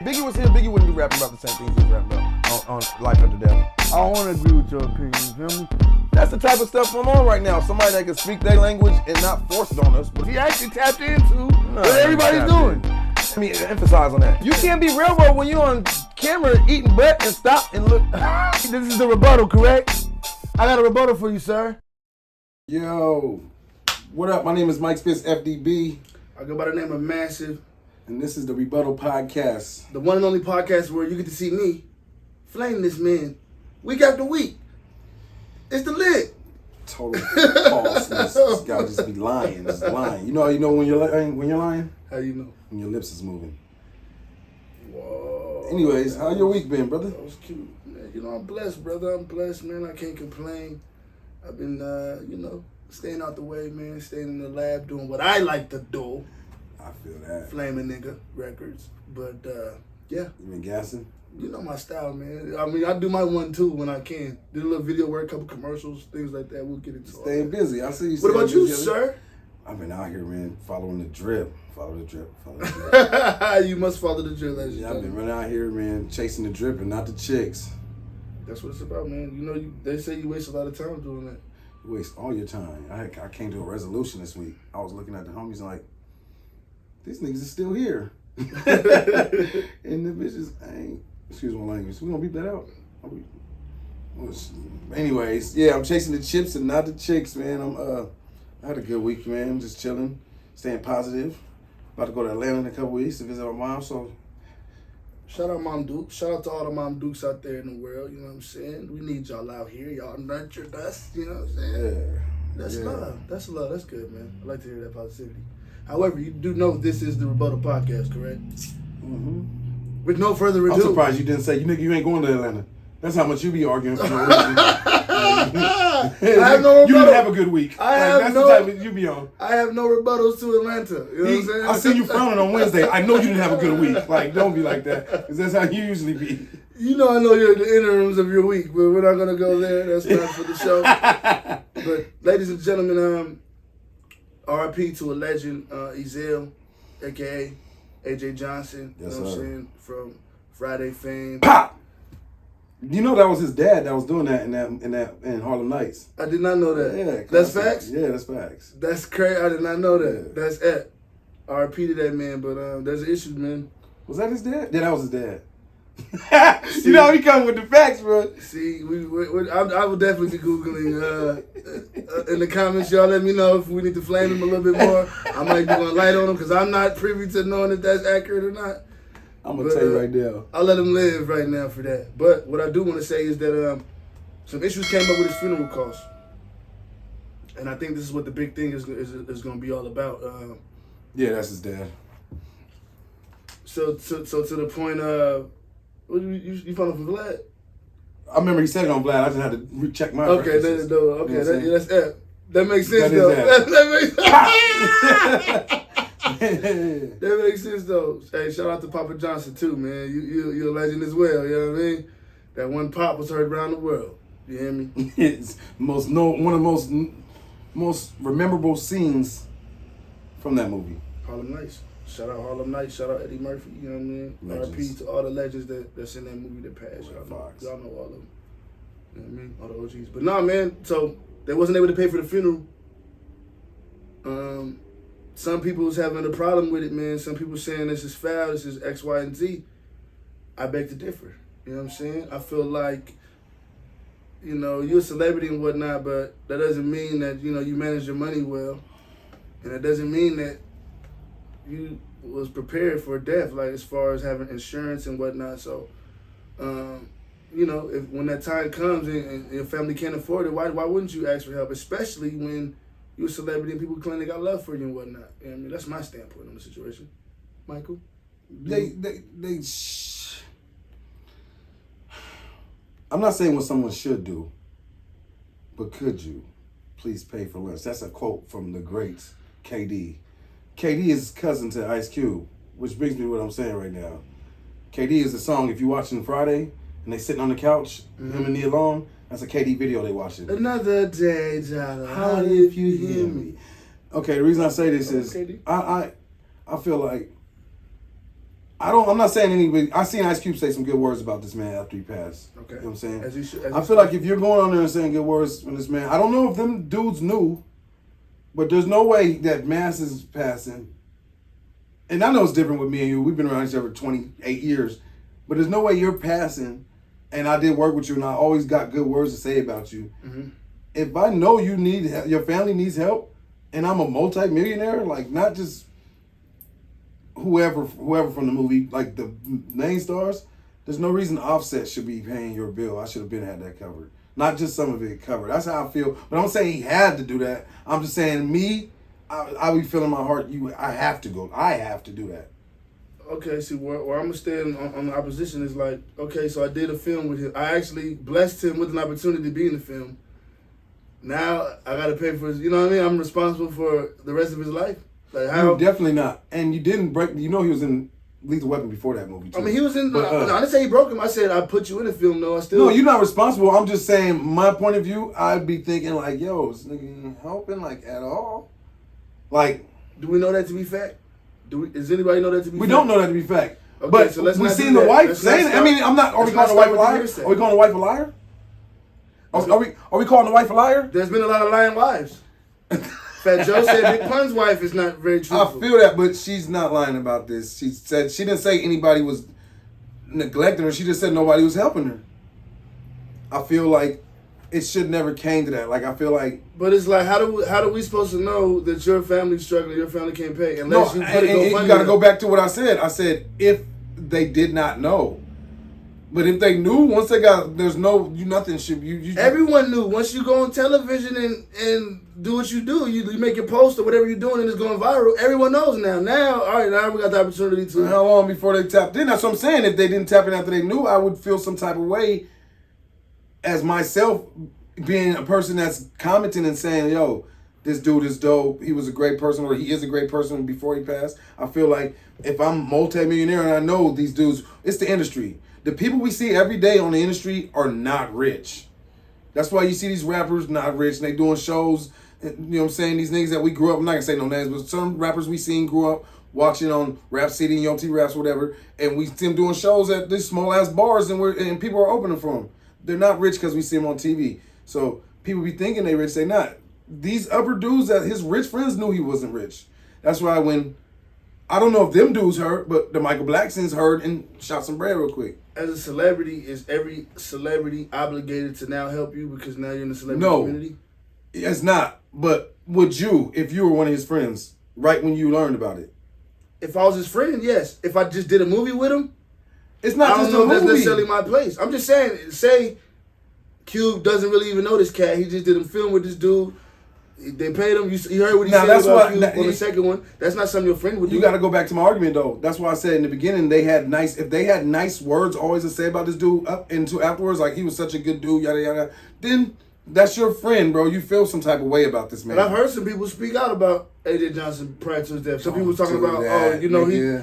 Biggie was here, Biggie wouldn't be rapping about the same things he's rapping about on Life After Death. I don't want to agree with your opinion, you feel me? That's the type of stuff I'm on right now. Somebody that can speak their language and not force it on us. But He actually tapped into what everybody's doing. Let me emphasize on that. You can't be railroad when you're on camera eating butt and stop and look. This is the rebuttal, correct? I got a rebuttal for you, sir. Yo, what up? My name is Mike Spitz, FDB. I go by the name of MassV. And this is the Rebuttal Podcast. The one and only podcast where you get to see me flame this man week after week. It's the lid. Total falseness. This guy just be lying. Just lying. You know when you're lying? How you know? When your lips is moving. Whoa. Anyways, how your week been, brother? That was cute. Man, I'm blessed, brother. I'm blessed, man. I can't complain. I've been, staying out the way, man. Staying in the lab, doing what I like to do. I feel that. Flaming nigga records. But, yeah. You been gassing? You know my style, man. I mean, I do my 1-2 when I can. Did a little video work, couple commercials, things like that. We'll get into it. Staying busy. I see you. What about you, sir? I've been out here, man, following the drip. Follow the drip. You must follow the drip, ladies and Yeah, I've gentlemen. been running out here, man, chasing the drip and not the chicks. That's what it's about, man. They say you waste a lot of time doing that. You waste all your time. I came to a resolution this week. I was looking at the homies and like, these niggas are still here. And the bitches ain't. Excuse my language. We gonna beat that out. Anyways, yeah, I'm chasing the chips and not the chicks, man. I had a good week, man. I'm just chilling, staying positive. About to go to Atlanta in a couple weeks to visit my mom. So, shout out Mom Duke. Shout out to all the Mom Dukes out there in the world. You know what I'm saying? We need y'all out here. Y'all nurtured us. You know what I'm saying? yeah, That's love. That's love. That's good, man. I like to hear that positivity. However, you do know this is the Rebuttal Podcast, correct? Mm-hmm. With no further ado. I'm surprised you didn't say, you ain't going to Atlanta. That's how much you be arguing for no reason. I have no You didn't have a good week. That's the type of you be on. I have no rebuttals to Atlanta. You know what I'm saying? I seen you frowning on Wednesday. I know you didn't have a good week. Like, don't be like that. Because that's how you usually be. You know I know you're in the interims of your week, but we're not going to go there. That's not for the show. But, ladies and gentlemen, RIP to a legend, Ezell, a.k.a. AJ Johnson. Yes, you know what I'm sir. saying? From Friday fame. Pop! You know that was his dad that was doing that in Harlem Nights. I did not know that. Yeah, that's classic. facts? Yeah, that's facts. That's crazy. I did not know that. Yeah. That's it. RIP to that man, but there's an issue, man. Was that his dad? Yeah, that was his dad. You know, he coming with the facts, bro. See, I will definitely be Googling in the comments. Y'all let me know if we need to flame him a little bit more. I might be going to light on him because I'm not privy to knowing if that's accurate or not. I'm going to tell you right now. I'll let him live right now for that. But what I do want to say is that some issues came up with his funeral costs. And I think this is what the big thing is going to be all about. Yeah, that's his dad. So to the point of, you found it from Vlad? I remember he said it on Vlad. I just had to recheck my Okay, references. that's it. That makes sense, That is though. that. That makes sense, though. Hey, shout out to Papa Johnson, too, man. You're a legend as well, you know what I mean? That one pop was heard around the world. You hear me? It's one of the most memorable scenes from that movie. Harlem Nights. Shout out Harlem Nights. Shout out Eddie Murphy, you know what I mean? Legends. RP to all the legends that's in that movie that passed. Y'all know all of them. You know what I mean? All the OGs. But nah, man, so they wasn't able to pay for the funeral. Some people was having a problem with it, man. Some people saying this is foul, this is X, Y, and Z. I beg to differ. You know what I'm saying? I feel like, you're a celebrity and whatnot, but that doesn't mean that, you manage your money well. And it doesn't mean that you was prepared for death, like as far as having insurance and whatnot. So, if when that time comes and your family can't afford it, why wouldn't you ask for help? Especially when you're a celebrity and people claim they got love for you and whatnot. You know what I mean, that's my standpoint on the situation. Michael? I'm not saying what someone should do, but could you please pay for lunch? That's a quote from the great KD. KD is cousin to Ice Cube, which brings me to what I'm saying right now. KD is the song, if you're watching Friday and they sitting on the couch, him and Nia Long, that's a KD video they watching. Another day, Jada. How if you hear me? Okay, the reason I say this is KD. I feel like I'm not saying anybody. I seen Ice Cube say some good words about this man after he passed. Okay. You know what I'm saying? As you should, I feel like if you're going on there and saying good words from this man, I don't know if them dudes knew, but there's no way that Mass is passing. And I know it's different with me and you. We've been around each other 28 years, but there's no way you're passing. And I did work with you, and I always got good words to say about you. Mm-hmm. If I know you need your family needs help, and I'm a multi-millionaire, like not just whoever from the movie, like the main stars, there's no reason Offset should be paying your bill. I should have been had that covered. Not just some of it covered. That's how I feel. But I'm saying he had to do that. I'm just saying I be feeling my heart, I have to go. I have to do that. Okay, see, where I'm going to stand on the opposition is like, okay, so I did a film with him. I actually blessed him with an opportunity to be in the film. Now I got to pay for his, you know what I mean? I'm responsible for the rest of his life. Like how? You're definitely not. And you didn't break, he was in Lethal Weapon before that movie, too. I mean, he was in, I didn't say he broke him. I said I put you in the film, though. No, you're not responsible. I'm just saying, my point of view, I'd be thinking like, yo, this nigga ain't helping like at all. Like. Do we know that to be fact? Does anybody know that to be fact? We don't know that to be fact. Okay, but so let's we not seen do the that. wife Let's saying it. I mean, I'm not, are we calling the wife a liar? Are we calling the wife a liar? Are we calling the wife a liar? There's been a lot of lying wives. Fat Joe said Big Pun's wife is not very truthful. I feel that, but she's not lying about this. She said she didn't say anybody was neglecting her. She just said nobody was helping her. I feel like it should never came to that. Like I feel like. But it's like how do we supposed to know that your family's struggling, your family can't pay unless you put you got to go back to what I said. I said if they did not know. But if they knew, once they got, nothing should you. Everyone knew. Once you go on television and do what you do, you make your post or whatever you're doing and it's going viral. Everyone knows now. Now, all right, now we got the opportunity to. How long before they tapped in? That's what I'm saying. If they didn't tap in after they knew, I would feel some type of way. As myself, being a person that's commenting and saying, "Yo, this dude is dope. He was a great person, or he is a great person before he passed." I feel like if I'm multi-millionaire and I know these dudes, it's the industry. The people we see every day on the industry are not rich. That's why you see these rappers not rich. And they doing shows, you know what I'm saying? These niggas that we grew up, I'm not going to say no names, but some rappers we seen grew up watching on Rap City and Young T Raps, whatever, and we see them doing shows at these small-ass bars and people are opening for them. They're not rich because we see them on TV. So people be thinking they rich, they not. These upper dudes that his rich friends knew he wasn't rich. That's why when, I don't know if them dudes heard, but the Michael Blacksons heard and shot some bread real quick. As a celebrity, is every celebrity obligated to now help you because now you're in the celebrity community? No, it's not. But would you, if you were one of his friends, right when you learned about it? If I was his friend, yes. If I just did a movie with him, it's not I just don't know a if movie. that's necessarily my place. I'm just saying, say Cube doesn't really even know this cat. He just did a film with this dude. They paid him. You heard what he said about Cube on the second one. That's not something your friend would do. You got to go back to my argument, though. That's why I said in the beginning if they had nice words always to say about this dude up into afterwards, like he was such a good dude, yada, yada, then that's your friend, bro. You feel some type of way about this man. But I've heard some people speak out about A.J. Johnson prior to his death. Some people talking about,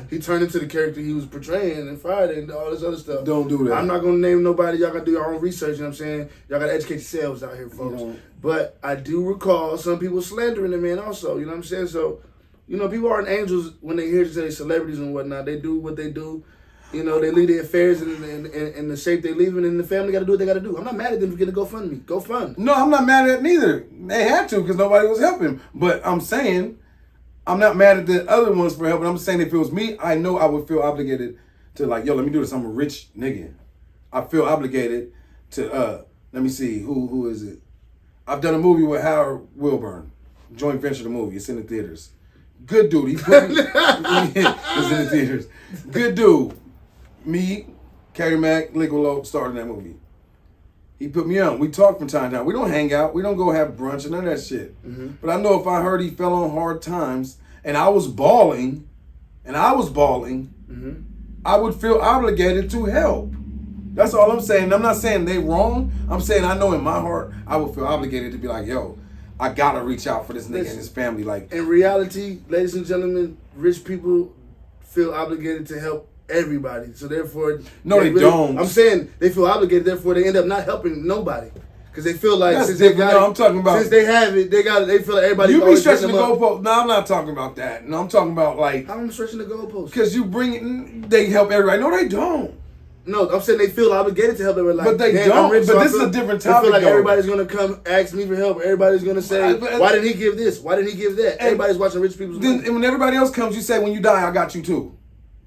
he turned into the character he was portraying in Friday and all this other stuff. Don't do that. I'm not going to name nobody. Y'all got to do your own research, you know what I'm saying? Y'all got to educate yourselves out here, folks. But I do recall some people slandering the man also, you know what I'm saying? So, people aren't angels when they hear to say celebrities and whatnot. They do what they do. They lead their affairs in the shape they live in, and the family got to do what they got to do. I'm not mad at them for getting a GoFundMe. Go fund. No, I'm not mad at it neither. They had to because nobody was helping. But I'm saying, I'm not mad at the other ones for helping. I'm just saying if it was me, I know I would feel obligated to like, yo, let me do this. I'm a rich nigga. I feel obligated to, let me see, who is it? I've done a movie with Howard Wilburn. Joint venture the movie. It's in the theaters. Good dude. He put me, it's in the theaters. Good dude. Me, Katie Mack, Ligolo started that movie. He put me on. We talk from time to time. We don't hang out. We don't go have brunch and none of that shit. Mm-hmm. But I know if I heard he fell on hard times and I was bawling, mm-hmm. I would feel obligated to help. That's all I'm saying. I'm not saying they wrong. I'm saying I know in my heart I would feel obligated to be like, yo, I gotta reach out for this nigga and his family. Like in reality, ladies and gentlemen, rich people feel obligated to help everybody. So therefore, no, they don't. I'm saying they feel obligated. Therefore, they end up not helping nobody. Because they feel like That's since they different. got No, I'm talking about since they have it, they feel like everybody. You be always stretching the hitting them up. goalpost. No, I'm not talking about that. No, I'm talking about like How am I stretching the goalpost? because you bring they help everybody. No, they don't. No, I'm saying they feel obligated to help everybody. Like, But they damn, don't. I'm rich, But so I this is feel- a different I feel topic, like though. everybody's gonna come ask me for help. Everybody's gonna say, But- "Why didn't he give this? Why didn't he give that?" Everybody's watching rich people's Then money. when everybody else comes, you say, "When you die, I got you too."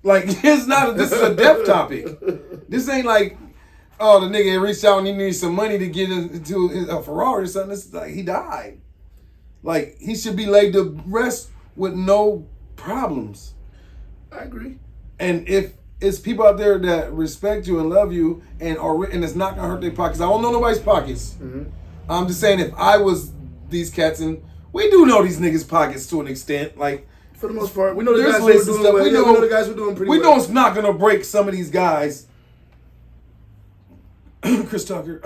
Like it's not. This is a death topic. This ain't like, oh, the nigga reached out and he needs some money to get into a Ferrari or something. This is like he died. Like he should be laid to rest with no problems. I agree. And if it's people out there that respect you and love you and it's not gonna hurt their pockets. I don't know nobody's pockets. Mm-hmm. I'm just saying if I was these cats, and we do know these niggas' pockets to an extent. Like For the most part, we know the there's guys who are lists and doing stuff. well. We Yeah, know, we know the guys who are doing pretty we well. know it's not gonna break some of these guys. Chris Tucker,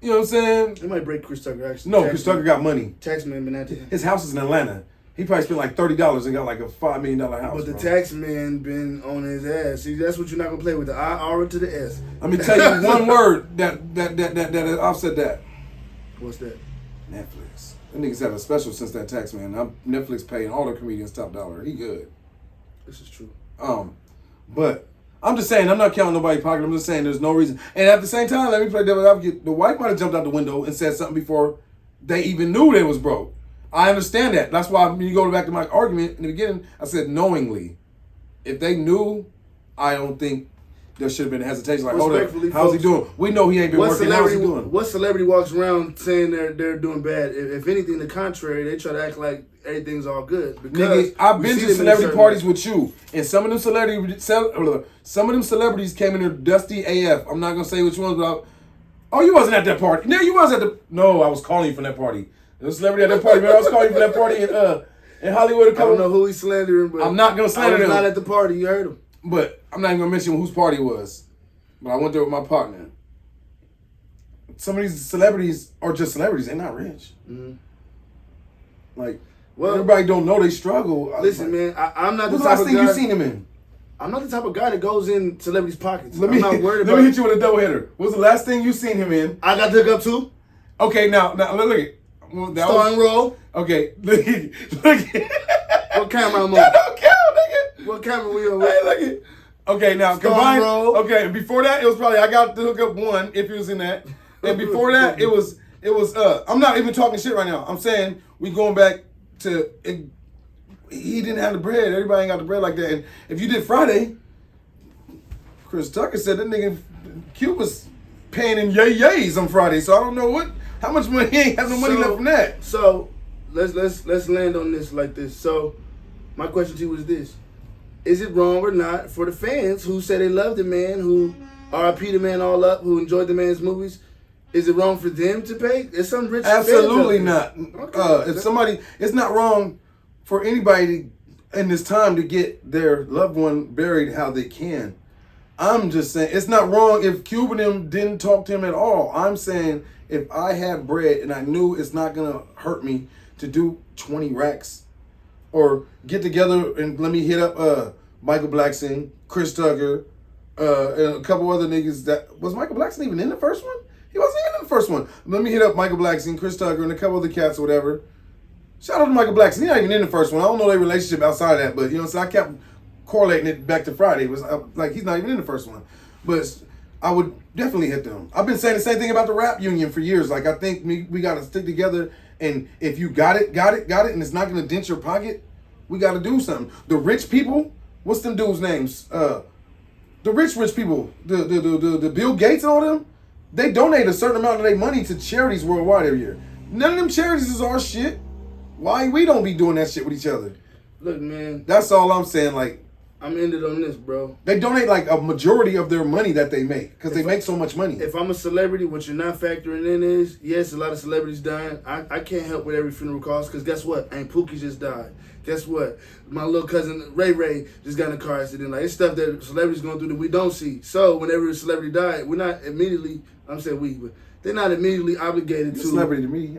you know what I'm saying? It might break Chris Tucker, actually. No, Chris Tucker got money. Taxman been at it. His house is in Atlanta. He probably spent like $30 and got like a $5 million house. But the bro. tax man been on his ass. See, that's what you're not gonna play with, the I to the S. Let me tell you one word that offset that. What's that? Netflix. Them niggas have a special since that tax man. Netflix paying all the comedians top dollar. He good. This is true. But I'm just saying, I'm not counting nobody's pocket. I'm just saying there's no reason. And at the same time, let me play devil's advocate. The wife might have jumped out the window and said something before they even knew they was broke. I understand that. That's why when you go back to my argument in the beginning, I said knowingly. If they knew, I don't think there should have been hesitation. Like, hold up, Respectfully, how's he folks, doing? We know he ain't been working. How's he doing? What celebrity walks around saying they're doing bad? If anything, the contrary, they try to act like everything's all good. Because Nigga, I've we been see to them in celebrity certain parties way. with you, and some of them celebrities came in there dusty AF. I'm not gonna say which ones, but oh, you wasn't at that party. No, you was at the. No, I was calling you from that party. There was a celebrity at that party. Man, I was calling you from that party in Hollywood. I don't know who he's slandering, but I'm not gonna slander I was them. not at the party. You heard him. But I'm not even gonna mention whose party it was. But I went there with my partner. Some of these celebrities are just celebrities. They're not rich. Mm-hmm. Like, Well, everybody don't know they struggle. Listen, man, I'm not the What's the type last of thing guy. you seen him in? I'm not the type of guy that goes in celebrities' pockets. Let I'm not worried me about. hit you with a double hitter. What's the last thing you seen him in? I got to hook up too. Okay, now look at that Starring role. Okay, look at What camera I'm on? that don't count, nigga. What camera we on? Hey, look at. Okay, now Starring combine. role. Okay, before that it was probably I got to hook up one if it was in that, and before that it was. I'm not even talking shit right now. I'm saying we going back to. He didn't have the bread. Everybody ain't got the bread like that. And if you did Friday, Chris Tucker said that nigga Q was paying in yays on Friday. So I don't know how much money. He ain't have no money left from that. So let's land on this like this. So my question to you is this: is it wrong or not for the fans who say they love the man, who RIP the man all up, who enjoyed the man's movies? Is it wrong for them to pay? There's some rich Absolutely fans not. out there. If somebody, it's not wrong for anybody in this time to get their loved one buried how they can. I'm just saying it's not wrong if Cube and them didn't talk to him at all. I'm saying if I had bread and I knew it's not gonna hurt me to do 20 racks or get together and let me hit up Michael Blackson, Chris Tucker, and a couple other niggas that was Michael Blackson even in the first one? He wasn't even in the first one. Let me hit up Michael Blackson, Chris Tucker, and a couple other cats or whatever. Shout out to Michael Blackson. He's not even in the first one. I don't know their relationship outside of that, but you know, so I kept correlating it back to Friday. It was like he's not even in the first one. But I would definitely hit them. I've been saying the same thing about the rap union for years. Like I think we got to stick together, and if you got it, and it's not going to dent your pocket, we got to do something. The rich people, what's them dudes' names? The rich people, the Bill Gates and all them. They donate a certain amount of their money to charities worldwide every year. None of them charities is our shit. Why we don't be doing that shit with each other? Look, man. That's all I'm saying. Like, I'm ended on this, bro. they donate like a majority of their money that they make because they make so much money. If I'm a celebrity, what you're not factoring in is, yes, a lot of celebrities dying. I can't help with every funeral cost because guess what? Aunt Pookie just died. Guess what? My little cousin Ray just got in a car accident. Like, it's stuff that celebrities going through that we don't see. So whenever a celebrity died, we're not immediately, I'm saying we, but they're not immediately obligated to. Celebrity to me.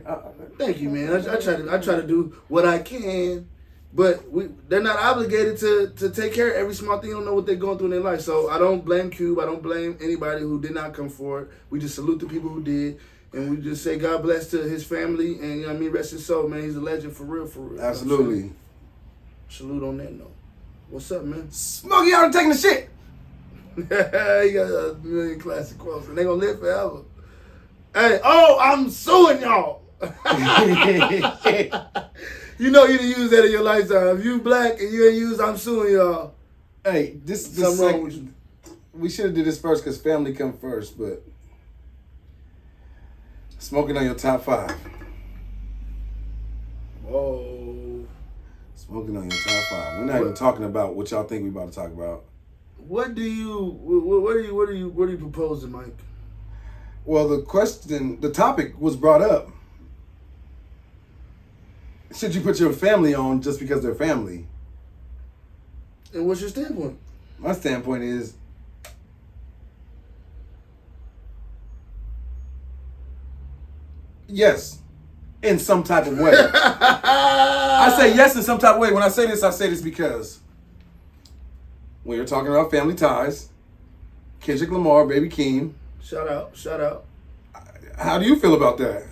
Thank you, man. I try to do what I can, but they're not obligated to take care of every small thing. You don't know what they're going through in their life. So I don't blame Cube. I don't blame anybody who did not come forward. We just salute the people who did. And we just say God bless to his family, and you know what I mean, rest his soul, man. He's a legend for real, for real. Absolutely. You know salute on that note. What's up, man? Smokey out and taking the shit. He got a million classic quotes, and they gonna live forever. Hey, oh, I'm suing y'all. You know you didn't use that in your lifetime. If you black and you ain't used I'm suing y'all. Hey, Something wrong with you. We should have did this first because family come first, but smoking on your top 5. Whoa. Smoking on your top 5. We're not even talking about what y'all think we about to talk about. What are you proposing, Mike? Well, the topic was brought up. Should you put your family on just because they're family? And what's your standpoint? My standpoint is, yes, in some type of way. I say yes in some type of way. When I say this because when you're talking about family ties, Kendrick Lamar, Baby Keem. Shout out. How do you feel about that?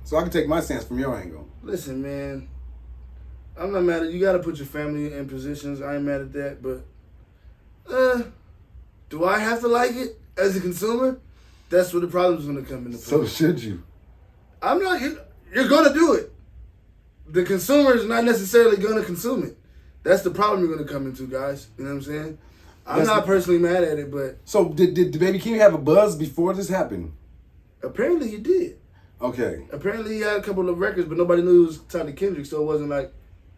So I can take my stance from your angle. Listen, man, I'm not mad at you. Got to put your family in positions. I ain't mad at that, but do I have to like it as a consumer? That's where the problem's going to come into play. So should you? I'm not. You're going to do it. The consumer is not necessarily going to consume it. That's the problem you're going to come into, guys. You know what I'm saying? I'm not personally mad at it, but... So did Baby Keem have a buzz before this happened? Apparently he did. Okay. Apparently he had a couple of records, but nobody knew he was tied to Kendrick, so it wasn't like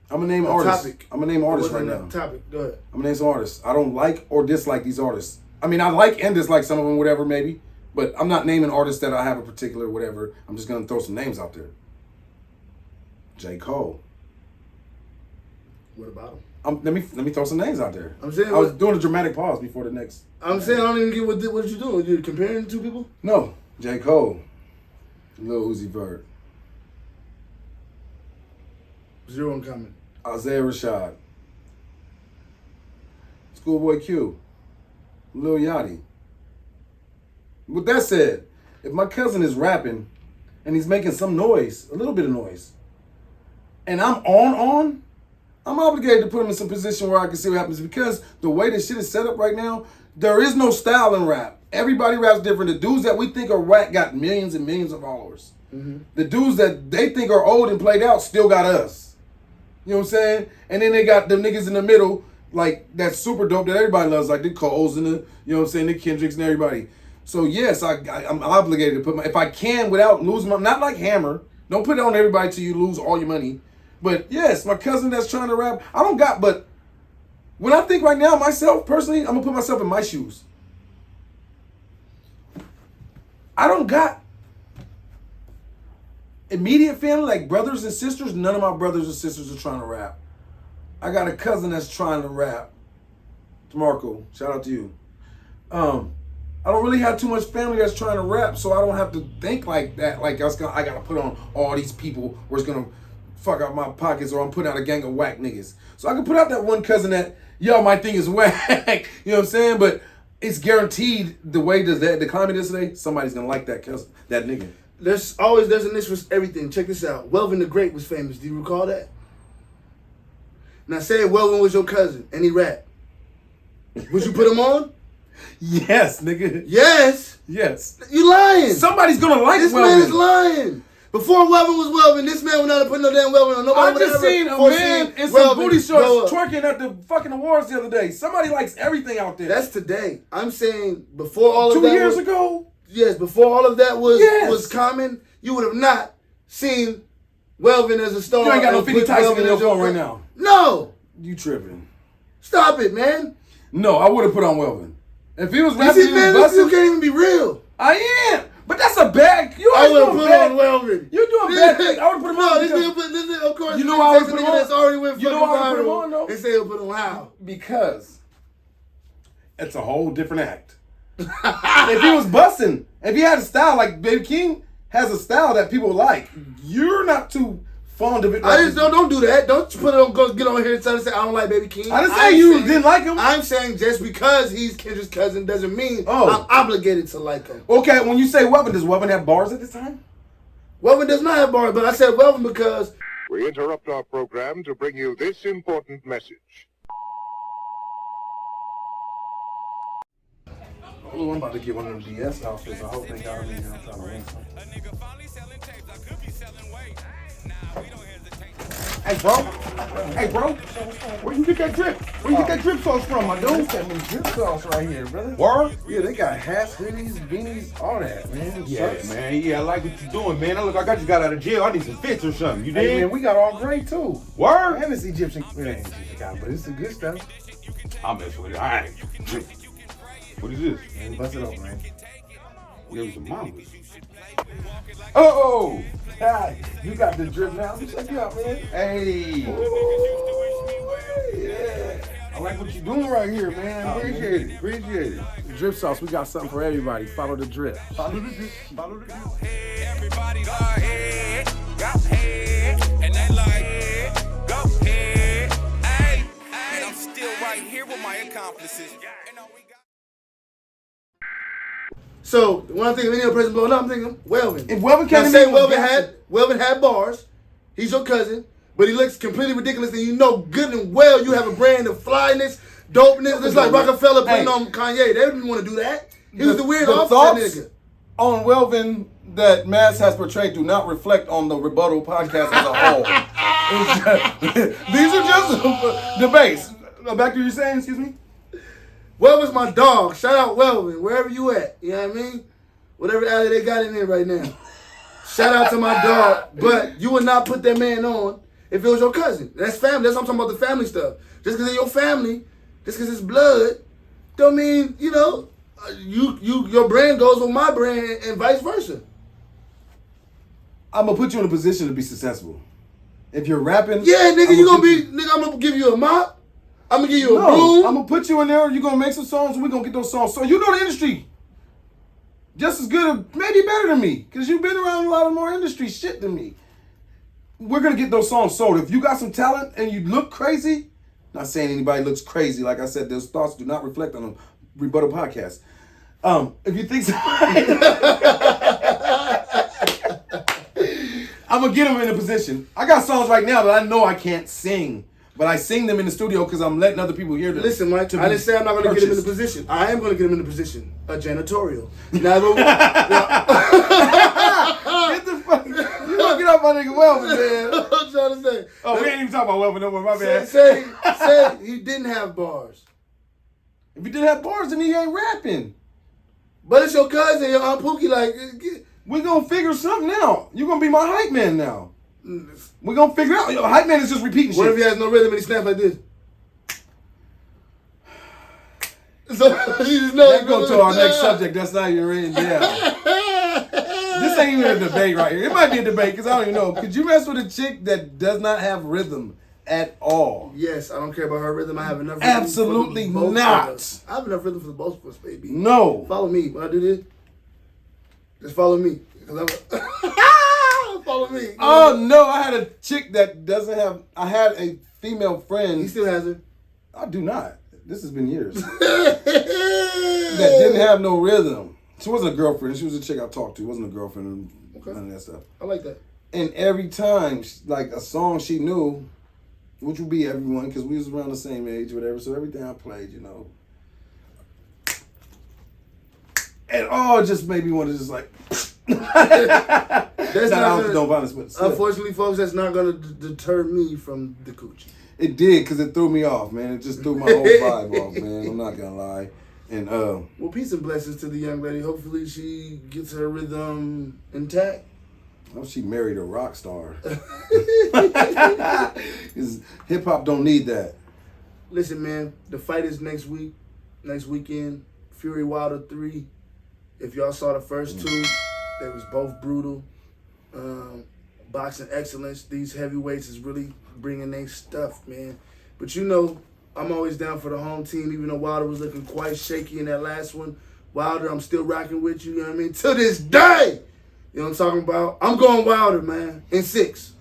I'm going to name artists. I'm going to name artists right now. Topic. Go ahead. I'm going to name some artists. I don't like or dislike these artists. I mean, I like and dislike some of them, whatever, maybe. But I'm not naming artists that I have a particular whatever. I'm just going to throw some names out there. J. Cole. What about him? Let me throw some names out there. I'm saying I was doing a dramatic pause before the next. I'm saying I don't even get what you're doing. You're comparing two people? No. J. Cole. Lil Uzi Vert. Zero in common. Isaiah Rashad. Schoolboy Q. Lil Yachty. With that said, if my cousin is rapping and he's making some noise, a little bit of noise, and I'm I'm obligated to put him in some position where I can see what happens, because the way this shit is set up right now, there is no style in rap. Everybody raps different. The dudes that we think are whack got millions and millions of followers. Mm-hmm. The dudes that they think are old and played out still got us. You know what I'm saying? And then they got the niggas in the middle, like, that's super dope that everybody loves, like the Coles and the, you know what I'm saying, the Kendricks and everybody. So yes, I'm obligated to put my, if I can without losing my, not like Hammer, don't put it on everybody till you lose all your money. But yes, my cousin that's trying to rap, I don't got, but when I think right now, myself, personally, I'm going to put myself in my shoes. I don't got immediate family, like brothers and sisters. None of my brothers and sisters are trying to rap. I got a cousin that's trying to rap. DeMarco, shout out to you. I don't really have too much family that's trying to rap, so I don't have to think like that. Like I got to put on all these people where it's going to fuck out my pockets, or I'm putting out a gang of whack niggas. So I can put out that one cousin that, yo, my thing is whack. You know what I'm saying? But it's guaranteed the way the climate is today, somebody's going to like that cousin, that nigga. There's a niche for everything. Check this out. Welvin the Great was famous. Do you recall that? Now say Welvin was your cousin and he rapped. Would you put him on? Yes, nigga. Yes. Yes. You lying. Somebody's going to like this Welvin. This man is lying. Before Welvin was Welvin, this man would not have put no damn Welvin on. Nobody I just seen a man in some booty shorts twerking at the fucking awards the other day. Somebody likes everything out there. That's today. I'm saying before all of that 2 years ago? Yes, before all of that was common, you would have not seen Welvin as a star. You ain't got no 50 Tyson in your phone right now. No. You tripping. Stop it, man. No, I would have put on Welvin. If he was rapping, he was busting. You can't even be real. I am. But that's a bad. I would have put on Welvin. You're doing bad things. I would have put him on. This nigga, of course, you know why I would put him on? That's already went you know why I would put him on, though? They say he'll put him on how? Because it's a whole different act. If he was busting, if he had a style like Baby King has a style that people like, you're not too fond of it. I just don't do that. Don't put it on. Go get on here and say I don't like Baby King. I didn't say you didn't like him. I'm saying just because he's Kendra's cousin doesn't mean I'm obligated to like him. Okay, when you say Welvin, does Welvin have bars at this time? Welvin does not have bars, but I said Welvin because we interrupt our program to bring you this important message. Oh, I'm about to get one of them DS outfits. I hope they got me. I'm trying to win something. Hey, bro. Where you get that drip? Where you get that drip sauce from, my dude? Got me drip sauce right here, brother. Word? Yeah, they got hats, hoodies, beanies, all that, man. Yeah, Shirts. man. Yeah, I like what you're doing, man. I look like I just got out of jail. I need some fits or something. You Hey, dig? man, we got all great, too. Word? And it's Egyptian. It ain't Egyptian cotton, but it's the good stuff. I'll mess with it. All right. What is this? Man, bust it open, man. Give me some mamas. Oh! Hi, you got the drip now. Let me check you out, man. Hey. Ooh, yeah. I like what you're doing right here, man. Appreciate it. Appreciate it. The drip sauce, we got something for everybody. Follow the drip. Follow the drip. Follow the drip. Everybody go ahead, and they like, go ahead, hey, and I'm still right here with my accomplices. so when I think of any other person blowing up, I'm thinking Welvin. If Welvin came Now to say me, Welvin had bars. He's your cousin, but he looks completely ridiculous, and you know good and well you have a brand of flyness, dopeness. It's like Rockefeller putting on Kanye. They didn't want to do that. He was the weird offset thoughts nigga. on Welvin that Mass has portrayed do not reflect on the Rebuttal Podcast as a whole. These are just debates. Back to you saying, excuse me? Welvin's my dog. Shout out Welvin, wherever you at. You know what I mean? Whatever alley they got in there right now. Shout out to my dog. But you would not put that man on if it was your cousin. That's family. That's what I'm talking about, the family stuff. Just because it's your family, just because it's blood, don't mean, your brand goes with my brand and vice versa. I'm going to put you in a position to be successful. If you're rapping... Yeah, nigga, I'm going to give you a mop. I'm going to give you a broom. I'm going to put you in there. You're going to make some songs and we're going to get those songs. So you know the industry just as good or maybe better than me because you've been around a lot of more industry shit than me. We're going to get those songs sold. If you got some talent and you look crazy, not saying anybody looks crazy. Like I said, those thoughts do not reflect on a Rebuttal Podcast. If you think so... I'm going to get them in a position. I got songs right now that I know I can't sing. But I sing them in the studio because I'm letting other people hear them. Listen, Mike, I didn't say I'm not going to get him in the position. I am going to get him in the position. A janitorial. Now, Get the fuck. You don't get off my nigga Welvin, man. I'm trying to say. Oh, we ain't even talking about Welvin no more, my bad. Say he didn't have bars. If he didn't have bars, then he ain't rapping. But it's your cousin, your Aunt Pookie, We're going to figure something out. You're going to be my hype man now. We're going to figure out. Yo, hype man is just repeating What shit. if he has no rhythm and he snaps like this? So you just know. Let's go to our next subject. That's not even written down. This ain't even a debate right here. It might be a debate because I don't even know. Could you mess with a chick that does not have rhythm at all? Yes, I don't care about her rhythm. I have enough rhythm. Absolutely for both not. of us. I have enough rhythm for both of us, baby. No. Follow me. When I do this, just follow me. Follow me. Oh no, I had a chick that doesn't have. I had a female friend. He still has her. I do not. This has been years. That didn't have no rhythm. She wasn't a girlfriend. She was a chick I talked to. Wasn't a girlfriend. Okay. None of that stuff. I like that. And every time, like a song she knew, which would be everyone, because we was around the same age, whatever. So everything I played, and it just made me want to just like. That's not don't violence, but still. unfortunately, folks, that's not gonna deter me from the coochie. It did, because it threw me off, man. It just threw my whole vibe off, man. I'm not gonna lie. And well, peace and blessings to the young lady. Hopefully, she gets her rhythm intact. oh, she married a rock star. Hip hop don't need that. Listen, man, the fight is next weekend. Fury Wilder 3. If y'all saw the first two, they was both brutal. Boxing excellence. These heavyweights is really bringing their stuff, man. But I'm always down for the home team, even though Wilder was looking quite shaky in that last one. Wilder, I'm still rocking with you, you know what I mean? To this day! You know what I'm talking about? I'm going Wilder, man, in 6.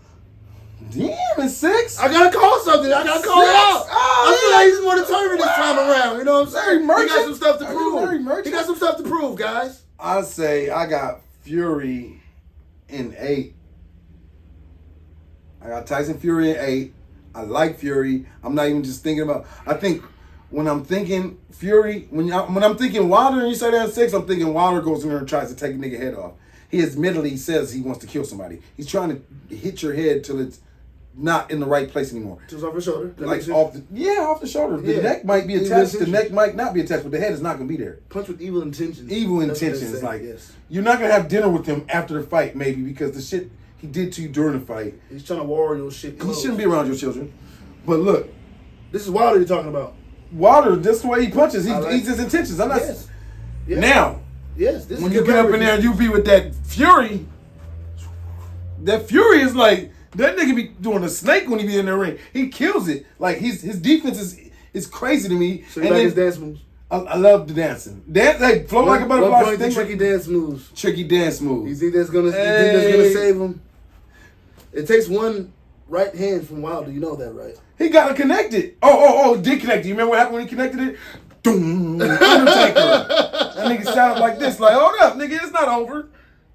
Damn, it's 6. I gotta call something. I gotta call it out. I feel like he's more determined this time around. You know what I'm saying? He got some stuff to prove. He got some stuff to prove, guys. I say I got Fury in 8. I got Tyson Fury in 8. I like Fury. I'm not even just thinking about. I think when I'm thinking Fury, when I'm thinking Wilder and you say that in 6, I'm thinking Wilder goes in there and tries to take a nigga head off. He admittedly says he wants to kill somebody. He's trying to hit your head till it's not in the right place anymore. Just off the shoulder. Like off the shoulder. The neck might be attached. The neck might not be attached, but the head is not gonna be there. Punch with evil intentions. Evil intentions. Like you're not gonna have dinner with him after the fight, maybe, because the shit he did to you during the fight. He's trying to war your shit close. He shouldn't be around your children. But look, this is Wilder you're talking about. Wilder, this the way he punches. He's his intentions. I'm not. Yes. Now. Yes. This when is you get up in there and you be with that Fury. That Fury is like that nigga be doing a snake when he be in the ring. He kills it. Like his defense is crazy to me. So you like his dance moves? I love the dancing. Like flow like a butterfly. What the tricky dance moves? Tricky dance moves. You think that's gonna save him? It takes one right hand from Wilder. You know that, right? He got it connected. Oh, did connect it. You remember what happened when he connected it? Doom. Undertaker. That nigga sounded like this. Like, hold up, nigga, it's not over.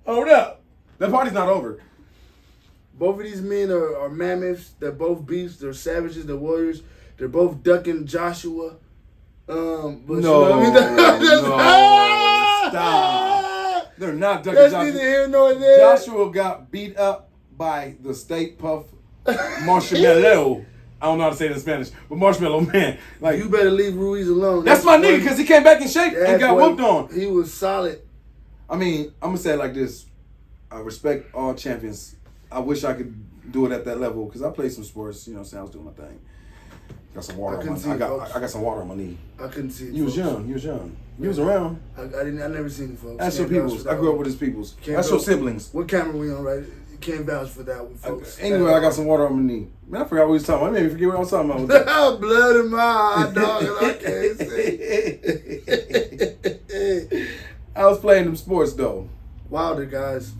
Hold up. The party's not over. Both of these men are mammoths. They're both beasts. They're savages. They're warriors. They're both ducking Joshua. But no, you know what I mean? No, stop. They're not ducking That's Joshua. neither here nor there. Joshua got beat up by the Stay Puft Marshmallow. I don't know how to say it in Spanish, but Marshmallow Man. Like, you better leave Ruiz alone. That's my nigga, because he came back in shape and got whooped on. He was solid. I mean, I'm going to say it like this. I respect all champions. I wish I could do it at that level, because I play some sports. You know what I'm saying? I was doing my thing. Got some water on my knee. I got some water on my knee. I couldn't see it. You was young. You was around. I never seen it, folks. That's your peoples. I grew up with his peoples. That's your siblings. What camera we on, right? You can't vouch for that one, folks. Anyway, I got some water on my kney. Man, I forgot what we was talking about. I made me forget what I was talking about. Blood in my eye, dog, and I can't see. I was playing them sports, though. Wilder, guys.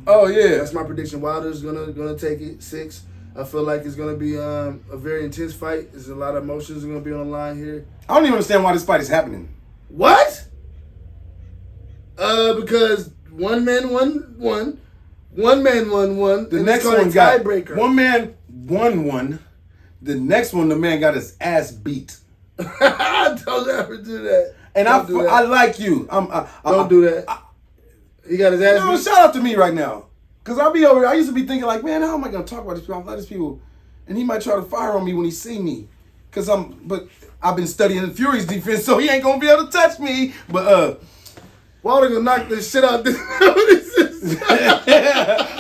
Oh, yeah. That's my prediction. Wilder's gonna take it 6. I feel like it's gonna be a very intense fight. There's a lot of emotions gonna be on the line here. I don't even understand why this fight is happening. What? Because one man won. The next one got tiebreaker. One man won. The next one, the man got his ass beat. Don't ever do that. And I like you. Don't do that. He got his ass beat. Shout out to me right now. Because I used to be thinking like, man, how am I going to talk about these people? I love these people. And he might try to fire on me when he see me. But I've been studying Fury's defense, so he ain't going to be able to touch me. But, Wilder gonna knock this shit out. I'm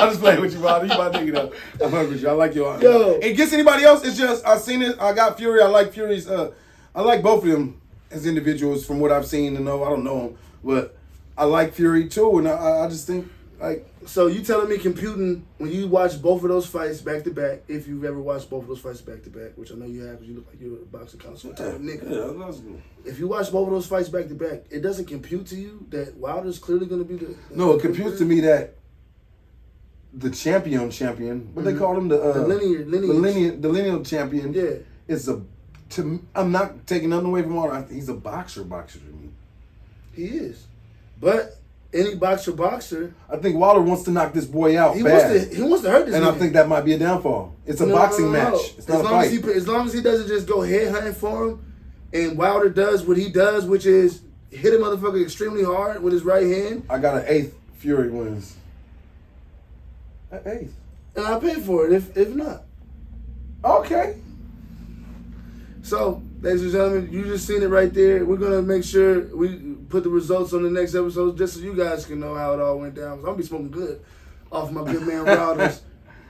just playing with you, Wilder. You my nigga though. I'm hungry with you. I like your. Yo. It gets anybody else. It's just I seen it. I got Fury. I like Fury's. I like both of them as individuals from what I've seen and know. I don't know them, but I like Fury too. And I just think like. So you telling me computing when you watch both of those fights back to back? If you've ever watched both of those fights back to back, which I know you have, because you look like you're a boxing connoisseur type of nigga. Yeah, that's good. If you watch both of those fights back to back, it doesn't compute to you that Wilder's clearly going to be the. No, it computes to me that the champion, what they call him, the lineal champion. Yeah, is I'm not taking nothing away from Wilder. He's a boxer to me. He is, but. Any boxer. I think Wilder wants to knock this boy out. He wants to hurt this and man. I think that might be a downfall. It's a boxing match. It's not a fight. As long as he doesn't just go head hunting for him, and Wilder does what he does, which is hit a motherfucker extremely hard with his right hand. I got an 8th. Fury wins. An 8th. And I'll pay for it if not. Okay. So, ladies and gentlemen, you just seen it right there. We're gonna make sure we put the results on the next episode just so you guys can know how it all went down. I'm gonna be smoking good off my good man Wilder's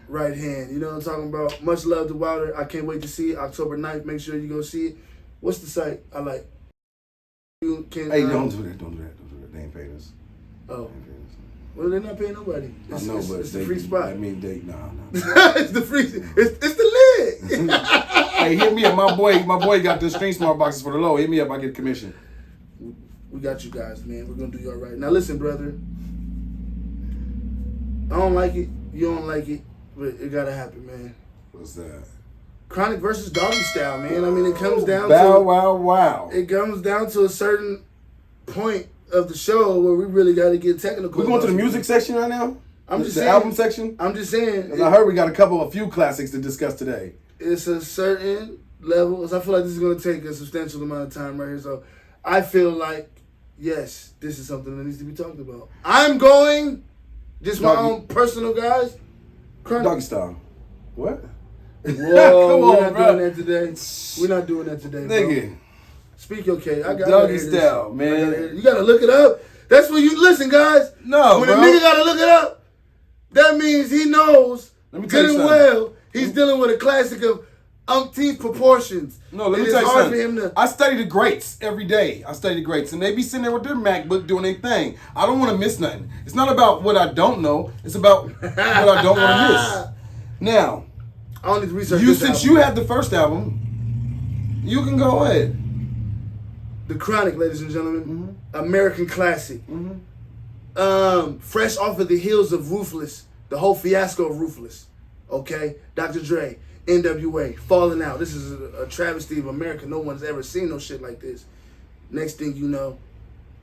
right hand. You know what I'm talking about? Much love to Wilder. I can't wait to see it. October 9th. Make sure you go see it. What's the site? I like. Don't do that. They ain't paying us. Oh. Well, they're not paying nobody. I know, but it's the free spot. I mean, nah. It's the free. It's the lid. Hey, hit me up. My boy got the Stream Smart boxes for the low. Hit me up. I get commission. We got you guys, man. We're gonna do you all right. Now, listen, brother. I don't like it. You don't like it, but it gotta happen, man. What's that? Chronic versus Doggy Style, man. I mean, it comes down Bow to wow wow. it comes down to a certain point of the show where we really got to get technical. We're going to the music section right now? I'm just the saying, album section? I'm just saying. I heard we got a few classics to discuss today. It's a certain level. So I feel like this is going to take a substantial amount of time right here. So I feel like, yes, this is something that needs to be talked about. I'm going, just my own personal guys. Doggy Style. What? Whoa, Come we're on, not bro. doing that today. We're not doing that today, bro. Nigga. Speak your case. I got Doggy Style, man. You gotta look it up. That's when you listen, guys. No, when bro. a nigga gotta look it up, that means he knows Let me tell good you and something. well he's dealing with a classic of umpteenth proportions. No, let me It tell is you hard something. for him to. I study the greats every day. I study the greats, and they be sitting there with their MacBook doing their thing. I don't want to miss nothing. It's not about what I don't know. It's about what I don't want to miss. Now, I don't need to research you this since album. you had the first album, you can go ahead. The Chronic, ladies and gentlemen, American classic. Fresh off of the heels of Ruthless, the whole fiasco of Ruthless. Okay, Dr. Dre, NWA, Falling Out. This is a travesty of America. No one's ever seen no shit like this. Next thing you know,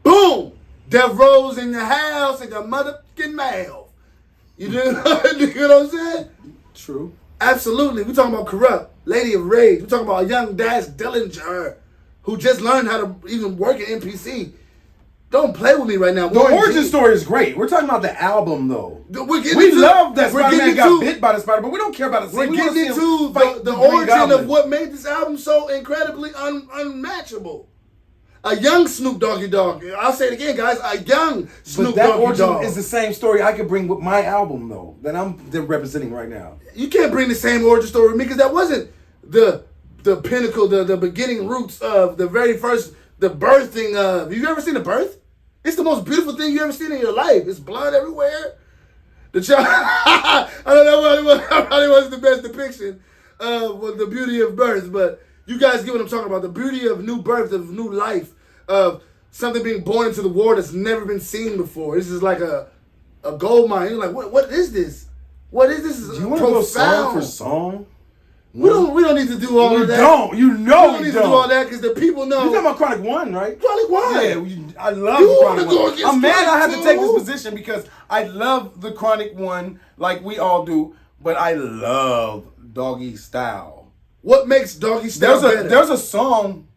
boom! Death Row's in your house and your motherfucking mouth. You know what I'm saying? True. Absolutely. We're talking about Corrupt, Lady of Rage. We're talking about a young Dash Dillinger who just learned how to even work at NPC. Don't play with me right now. The origin story is great. We're talking about the album, though. We love that Spider-Man got bit by the spider, but we don't care about the We're scene. We wanna getting see him into fight the Green origin Goblin. of what made this album so incredibly unmatchable. A young Snoop Doggy Dogg. I'll say it again, guys. A young Snoop But that Doggy origin Dogg. is the same story I could bring with my album, though, that I'm representing right now. You can't bring the same origin story with me because that wasn't the pinnacle, the beginning roots of the very first, the birthing of. Have you ever seen a birth? It's the most beautiful thing you ever seen in your life. It's blood everywhere. The child, I don't know probably wasn't the best depiction of the beauty of birth, but you guys get what I'm talking about. The beauty of new birth, of new life, of something being born into the world that's never been seen before. This is like a gold mine. You're like, what is this? What is this? Do you want to go song for song? We don't need to do all of that. You We know don't need to do all that because the people know. You're talking about Chronic 1, right? Chronic 1. Yeah, I love You Chronic wanna go 1. against I'm mad I had to Chronic take 2? this position because I love the Chronic 1 like we all do, but I love Doggy Style. What makes Doggy Style better? There's a song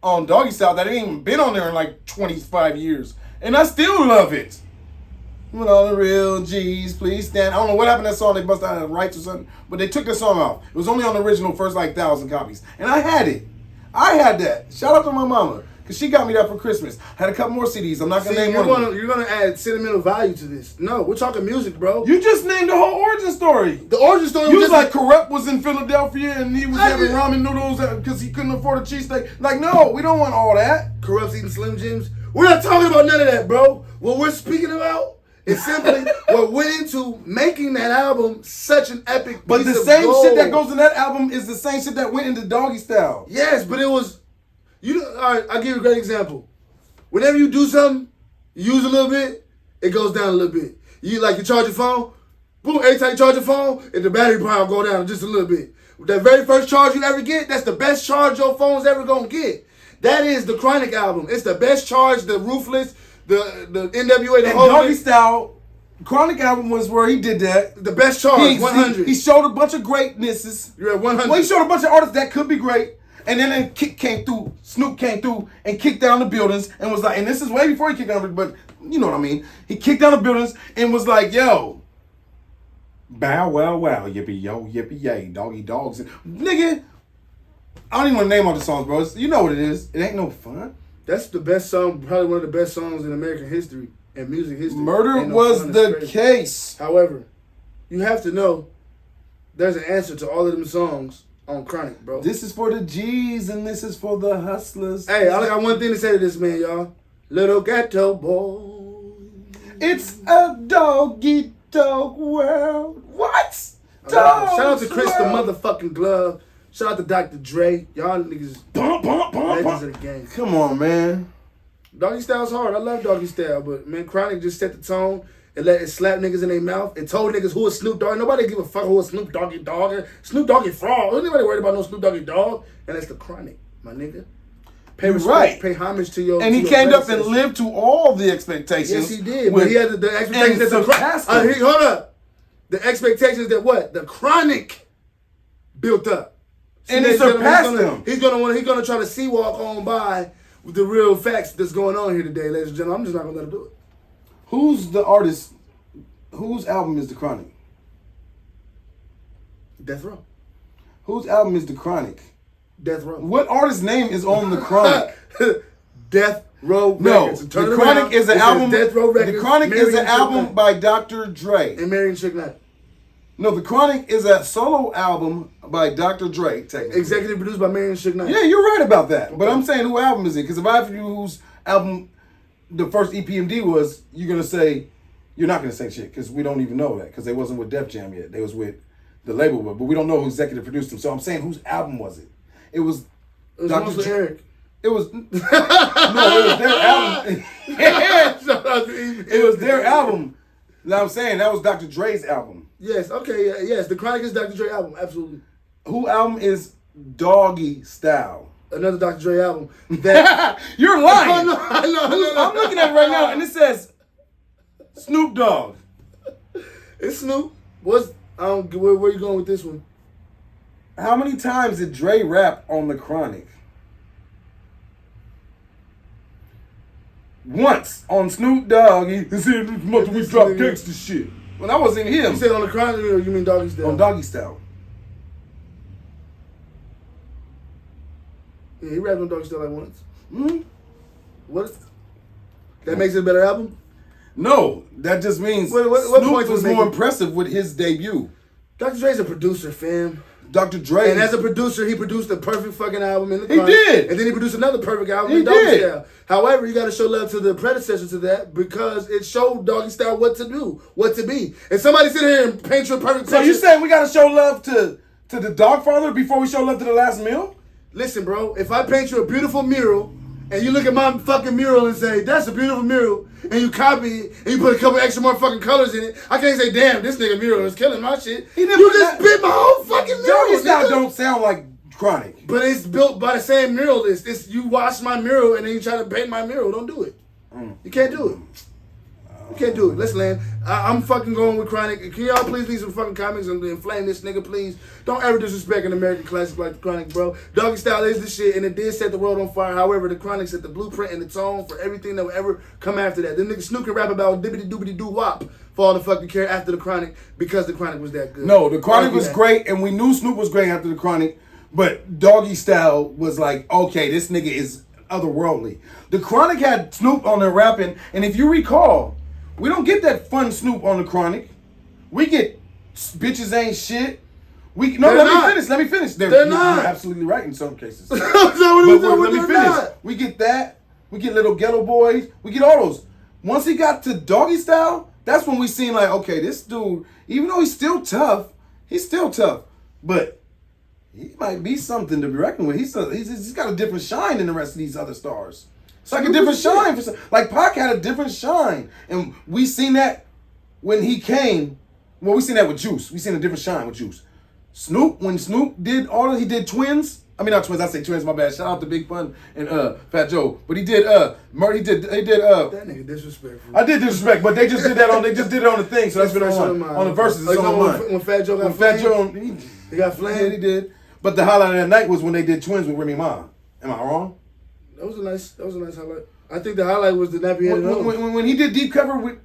on Doggy Style that ain't even been on there in like 25 years, and I still love it. With all the real G's, please stand. I don't know what happened to that song. They must have had rights or something, but they took the song off. It was only on the original first like 1,000 copies, and I had it. I had that. Shout out to my mama because she got me that for Christmas. Had a couple more CDs. I'm not gonna name one of them. You're gonna add sentimental value to this. No, we're talking music, bro. You just named the whole origin story. The origin story You was was just like Corrupt was in Philadelphia and he was having ramen noodles because he couldn't afford a cheesesteak. Like, no, we don't want all that. Corrupt's eating Slim Jims. We're not talking about none of that, bro. What we're speaking about is simply what went into making that album such an epic But piece the of same gold. shit that goes in that album is the same shit that went into Doggy Style. Yes, but it was, all right, I'll give you a great example. Whenever you do something, you use a little bit, it goes down a little bit. You charge your phone, boom, every time you charge your phone, and the battery power go down just a little bit. That very first charge you ever get, that's the best charge your phone's ever gonna get. That is the Chronic album. It's the best charge, the Ruthless, the NWA, the And whole Doggy thing. Style, Chronic album was where he did that. The best charge, 100. He showed a bunch of greatnesses. You're at 100. Well, he showed a bunch of artists that could be great. And then Kick came through, Snoop came through and kicked down the buildings and was like, and this is way before he kicked down, but you know what I mean. He kicked down the buildings and was like, yo, bow, wow, wow, yippee, yo, yippee, yay, doggy dogs. Nigga, I don't even want to name all the songs, bro. You know what it is. It ain't no fun. That's the best song, probably one of the best songs in American history and music history. Murder Ain't no was fun, the it's crazy. case. However, you have to know there's an answer to all of them songs on Chronic, bro. This is for the G's and this is for the hustlers. Hey, I got one thing to say to this man, y'all. Little ghetto boy. It's a doggy dog world. What? Shout out to Chris the motherfucking Glove. Shout out to Dr. Dre. Y'all niggas legends of the game. Come on, man. Doggy Style's hard. I love Doggy Style, but man, Chronic just set the tone. and let it slap niggas in their mouth and told niggas who is Snoop Dogg. Nobody give a fuck who is Snoop Doggy Dogg. Snoop Doggy Frog. Nobody worried about no Snoop Doggy Dogg. And that's the Chronic, my nigga. Pay respect, right. Pay homage to your. And he came up and lived to all the expectations. Yes, he did. But he had the expectations that hold up. The expectations that what? The Chronic built up. And he surpassed them. He's gonna try to see walk on by with the real facts that's going on here today, ladies and gentlemen. I'm just not gonna let him do it. Who's the artist? Whose album is The Chronic? Death Row. Whose album is The Chronic? Death Row. What artist name is on The Chronic? Death Row No, Records. The Chronic is an album. Death Row Records. The Chronic is an album by Dr. Dre. And Marion Chick Knight. No, The Chronic is a solo album by Dr. Dre, technically. Executive produced by Marion Chick Knight. Yeah, you're right about that. Okay. But I'm saying, who album is it? Because if I ask you whose album the first EPMD was, you're going to say, you're not going to say shit, because we don't even know that, because they wasn't with Def Jam yet. They was with the label, but we don't know who executive produced them. So I'm saying, whose album was it? It was Dr. Dre. Eric. It was no, it was their album. It was their album. Now I'm saying that was Dr. Dre's album. Yes, okay, yes. The Chronic is Dr. Dre album, absolutely. Who album is Doggy Style? Another Dr. Dre album. That You're lying. I know. I'm looking at it right now, and it says Snoop Dogg. It's Snoop. Where you going with this one? How many times did Dre rap on The Chronic? Once on Snoop Dogg. He said, we drop gangsta shit. When I wasn't him. You said on The Chronic, or you mean Doggy Style? On Doggy Style. Yeah, he rapped on Doggy Style like once. Mm-hmm. What? That makes it a better album? No, that just means what Snoop was more impressive with his debut. Dr. Dre's a producer, fam. Dr. Dre. And as a producer, he produced the perfect fucking album in The Chronic. He did. And then he produced another perfect album in Doggy Style. However, you got to show love to the predecessor to that, because it showed Doggy Style what to do, what to be. And somebody sit here and paint you a perfect picture. So you saying we got to show love to the Dogfather before we show love to The Last Meal? Listen, bro, if I paint you a beautiful mural, and you look at my fucking mural and say, that's a beautiful mural, and you copy it, and you put a couple extra more fucking colors in it, I can't say, damn, this nigga mural is killing my shit. You just bit my whole fucking mural. Doggy Style don't sound like Chronic. But it's built by the same muralist. It's you wash my mural, and then you try to paint my mural. Don't do it. You can't do it. You can't do it. Let's land. I'm fucking going with Chronic. Can y'all please leave some fucking comments and inflame this nigga, please? Don't ever disrespect an American classic like the Chronic, bro. Doggy Style is the shit, and it did set the world on fire. However, the Chronic set the blueprint and the tone for everything that will ever come after that. Them niggas Snoop can rap about dibbity doobity doo wop for all the fucking care after the Chronic, because the Chronic was that good. No, the Chronic was great, and we knew Snoop was great after the Chronic, but Doggy Style was like, okay, this nigga is otherworldly. The Chronic had Snoop on there rapping, and if you recall, we don't get that fun Snoop on the Chronic. We get bitches ain't shit. Let me finish. They're not. You're absolutely right in some cases. Let me finish. We get that. We get Little Ghetto Boys. We get all those. Once he got to Doggy Style, that's when we seen like, okay, this dude, even though he's still tough. But he might be something to be reckoned with. He's got a different shine than the rest of these other stars. It's like a different shine. Like Pac had a different shine. And we seen that when he came. Well, we seen that with Juice. We seen a different shine with Juice. When Snoop did he did Twins. I mean, not Twins, I say Twins, my bad. Shout out to Big Pun and Fat Joe. But he did that nigga disrespectful. I did disrespect, but they just did it on the thing, so that's been on the verses. It's on mine. When Fat Joe got flamed. He got flamed. Yeah, he did. But the highlight of that night was when they did Twins with Remy Ma. Am I wrong? That was a nice highlight. I think the highlight was the nappy headed when he did Deep Cover with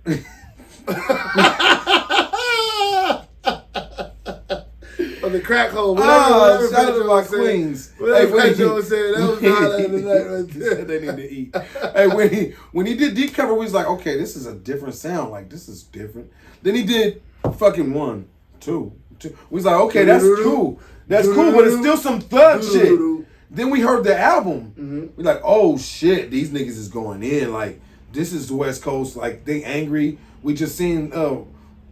or the crack hole. Shout out to my queens. Fat Joe said, that was the highlight of the night right there. They need to eat. Hey, when he did Deep Cover, we was like, okay, this is a different sound. Like, this is different. Then he did fucking 1, 2. We was like, okay, that's cool. That's cool, but it's still some thug shit. Then we heard the album. Mm-hmm. We're like, oh shit, these niggas is going in. Like, this is the West Coast. Like, they angry. We just seen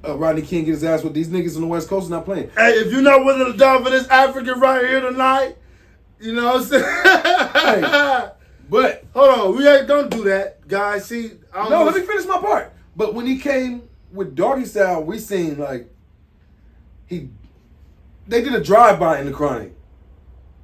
Rodney King get his ass with these niggas on the West Coast not playing. Hey, if you're not willing to die for this African right here tonight, you know what I'm saying? Hey, but hold on, don't do that, guys. See, let me finish my part. But when he came with Doggy Style, we seen like they did a drive-by in the Chronic.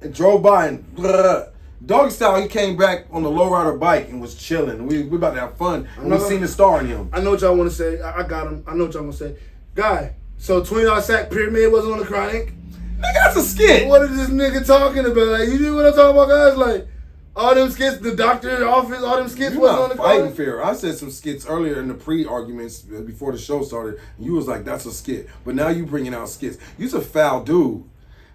And drove by and blah. Doggy Style, he came back on the lowrider bike and was chilling. We about to have fun. And we seen the star in him. I know what y'all want to say. I got him. I know what y'all want to say. Guy, so $20 Sack Pyramid wasn't on the Chronic? Nigga, that's a skit. What is this nigga talking about? Like, you know what I'm talking about, guys? Like, all them skits, the doctor office, all them skits wasn't on the fighting Chronic? fair. I said some skits earlier in the pre-arguments before the show started. And you was like, that's a skit. But now you bringing out skits. You's a foul dude.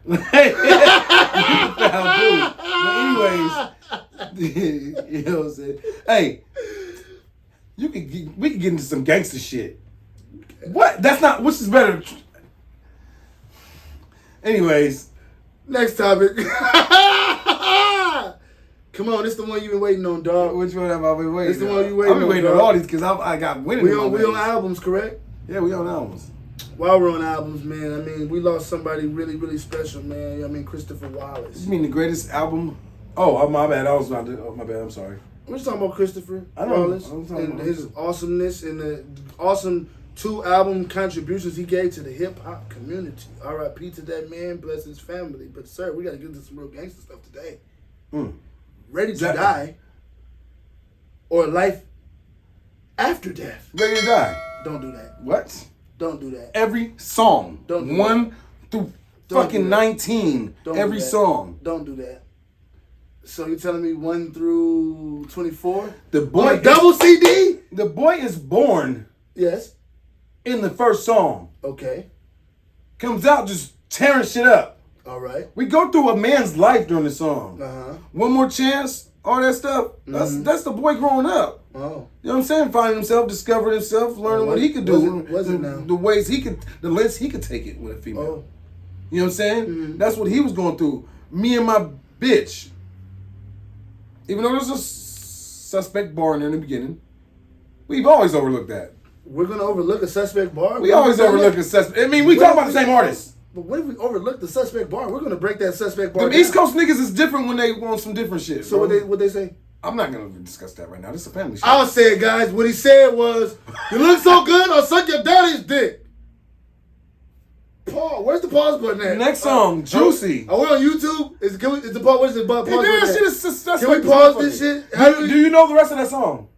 You's a foul dude. But anyways, you know what I'm saying? Hey, we could get into some gangster shit. What? That's not, which is better? Anyways. Next topic. Come on, this is the one you've been waiting on, dog. Which one have I been waiting on? This the one you waiting on. I've been waiting on all these because I got winning. We on albums, correct? Yeah, we on albums. While we're on albums, man, I mean, we lost somebody really, really special, man. I mean, Christopher Wallace. You mean the greatest album? Oh, my bad. I was about to. Oh, my bad. I'm sorry. We're just talking about Christopher I know. Wallace and his awesomeness and the awesome 2 album contributions he gave to the hip hop community. R.I.P. to that man, bless his family. But sir, we got to get into some real gangster stuff today. Ready to die, or life after death. Ready to die. Don't do that. What? Don't do that. Every song. Don't do 1 through fucking 19. Every song. Don't do that. So you're telling me 1 through 24? The boy double CD? The boy is born. Yes. In the first song. Okay. Comes out just tearing shit up. All right. We go through a man's life during the song. Uh-huh. One More Chance, all that stuff. That's the boy growing up. Oh. You know what I'm saying? Finding himself, discovering himself, learning what he could do. Was it now? The ways he could, the lengths he could take it with a female. Oh. You know what I'm saying? That's what he was going through. Me and my bitch. Even though there's a suspect bar in there in the beginning, we've always overlooked that. We're going to overlook a suspect bar? We always overlook a suspect. I mean, we talk about the same artist. But what if we overlook the suspect bar? We're going to break that suspect bar The down. East Coast niggas is different when they want some different shit. So bro. what they say? I'm not going to discuss that right now. This is a family show. I'll say it, guys. What he said was, you look so good, I'll suck your daddy's dick. Paul, where's the pause button at? Next song, Juicy. Are we on YouTube? Is the pause? Where's the pause button Yeah, at? shit is Can we pause this shit? Do you know the rest of that song?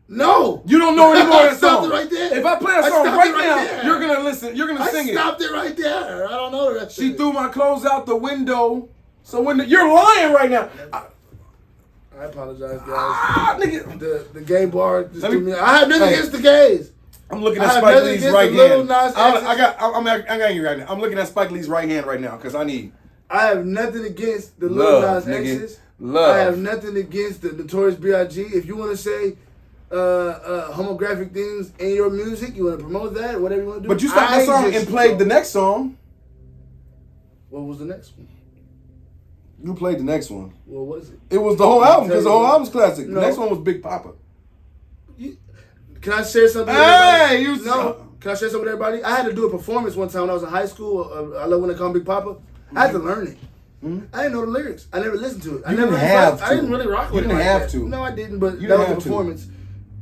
No. You don't know any more of that Stopped song. it right there. If I play a I song stopped right it right now, there. you're gonna listen. You're gonna sing it. I stopped it right there. I don't know the rest She of it. threw my clothes out the window. So when you're lying right now. I apologize, guys. Nigga. The gay bar just Let me- threw me. I have nothing Hey. against the gays. I'm looking I at have Spike nothing Lee's against right the Lil hand. Nas I got you right now. I'm looking at Spike Lee's right hand right now because I need I have nothing against the Lil love, Nas nigga. X's. Love. I have nothing against the Notorious B.I.G. If you want to say homographic things in your music, you want to promote that, whatever you want to do. But you stopped the song and played the next song. What was the next one? You played the next one. What was it? It was the whole album because the whole album's classic. No. The next one was Big Papa. Can I share something with Hey, everybody? Can I share something with everybody? I had to do a performance one time when I was in high school. I love when they call me Big Papa. I had to learn it. I didn't know the lyrics. I never listened to it. I didn't really rock with it. You didn't have to. No, I didn't. But You that didn't was a have to. performance.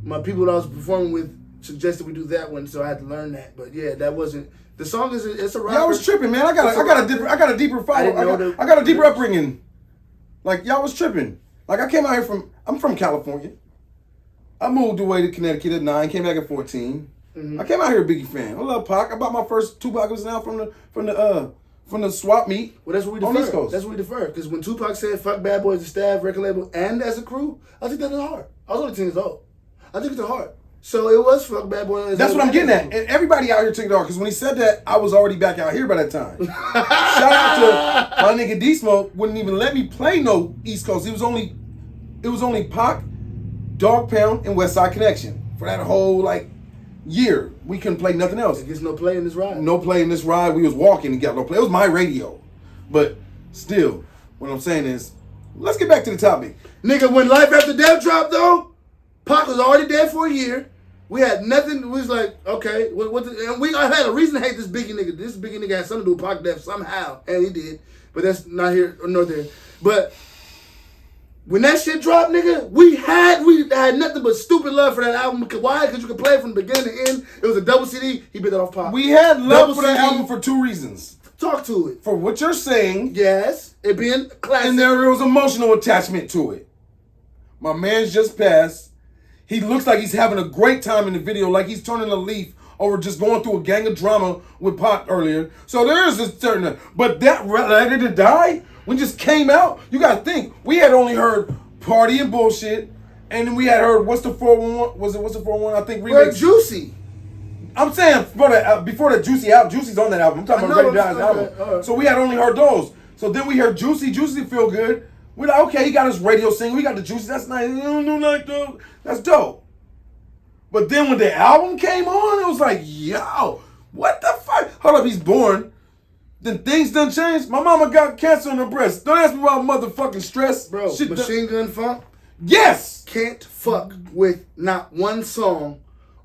My people that I was performing with suggested we do that one, so I had to learn that. But yeah, that wasn't. The song it's a rocker. Y'all was tripping, man. I got a deeper follow. I got a deeper upbringing. Like y'all was tripping. Like I came out here I'm from California. I moved away to Connecticut at 9, came back at 14. I came out here a Biggie fan. I love Pac. I bought my first Tupac was now from the swap meet. Well, that's what we on East defer. Coast. That's what we defer. Because when Tupac said "fuck Bad Boys," the staff, record label, and as a crew, I took that to heart. I was only 10 years old. I took it to heart. So it was "fuck Bad Boys." That's what I'm getting at. And everybody out here took it off because when he said that, I was already back out here by that time. Shout out to my nigga D Smoke. Wouldn't even let me play no East Coast. It was only Pac, Dog Pound, and West Side Connection for that whole year. We couldn't play nothing else. It gets no play in this ride. No play in this ride. We was walking and got no play. It was my radio. But still, what I'm saying is, let's get back to the topic. Nigga, when Life After Death dropped though, Pac was already dead for a year. We had nothing. We was like, okay, I had a reason to hate this Biggie nigga. This Biggie nigga had something to do with Pac death somehow, and he did. But that's not here nor there. But When that shit dropped, nigga, we had nothing but stupid love for that album. Why? Because you could play it from the beginning to end. It was a double CD. He bit that off Pop. We had love Double for that CD. album for 2 reasons. Talk to it. For what you're saying, Yes, it being classic. and there was emotional attachment to it. My man's just passed. He looks like he's having a great time in the video, like he's turning a leaf over just going through a gang of drama with Pot earlier. So there is a certain, but that Ready to Die, when it just came out, you gotta think, we had only heard Party and Bullshit, and then we had heard What's the 411? What's the 411? I think We're remix. Juicy. I'm saying before the Juicy album, Juicy's on that album. I'm talking about Ready to Die's album. Right. So we had only heard those. So then we heard Juicy. Juicy feel good. We're like, okay, he got his radio single. We got the Juicy. That's nice. You don't know like those. That's dope. But then when the album came on, it was like, yo, what the fuck? Hold up, he's born. Then things done changed. My mama got cancer on her breast. Don't ask me about motherfucking stress. Bro, Shit Machine Gun Funk yes! can't fuck with not one song